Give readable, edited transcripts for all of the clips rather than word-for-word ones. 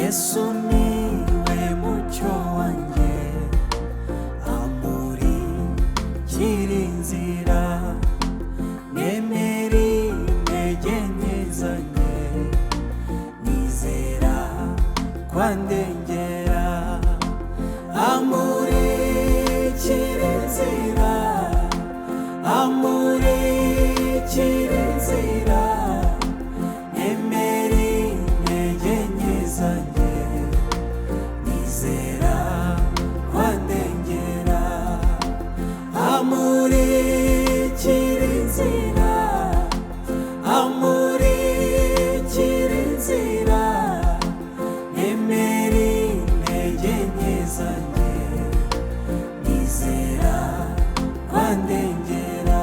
Yesu niwe mucyo wanjye, amurikira inzira, nemera intege nke zanjye, nizera kwandengera. Amurikira inzira, amurikira inzira, nemera intege nke zanjye, nizera kwandengera. Amurikira inzira, amurikira inzira, nemera intege nke zanjye, nizera kwandengera.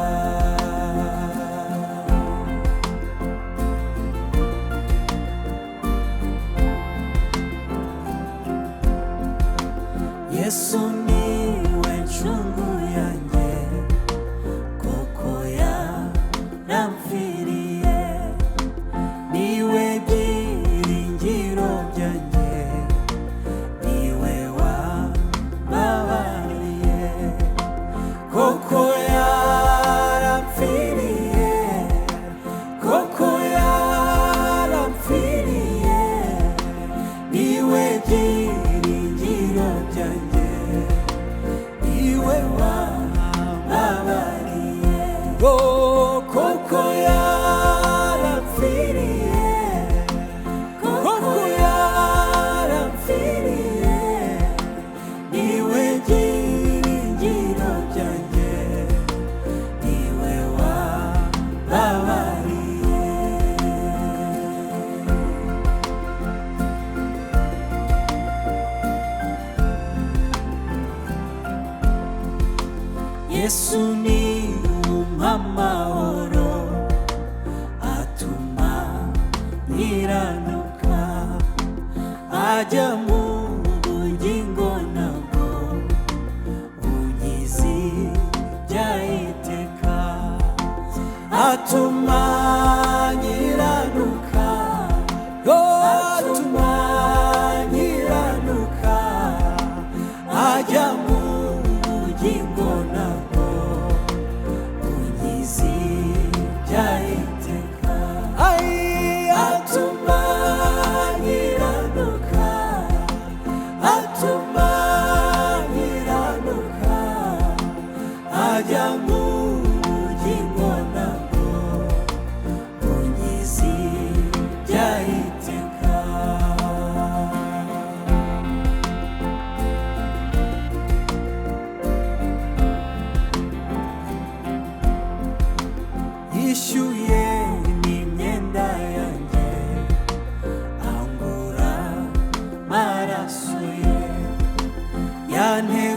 Yesu niwe ncungu yanjye, koko yaramfiriye, niwe byiringiro byanjye, niwe wambabariye. Koko yaramfiriye, koko yaramfiriye, niwe byiringiro byanjye, niwe wambabariye. Koko yaramfiriye, koko yaramfiriye, niwe byiringiro byanjye, niwe wambabariye. Yesu ni umpa amahoro, atuma nkiranuka, ajya mu bugingo nabwo bunkiza iby'iteka. Atuma nkiranuka, atuma nkiranuka, ajya mu bugingo nabwo bunkiza iby'iteka. Atuma nkiranuka, atuma nkiranuka, ajya mu bugingo nabwo bunkiza iby'iteka. Yishyuye n'imyenda yanjye, angura amaraso ye, yanteye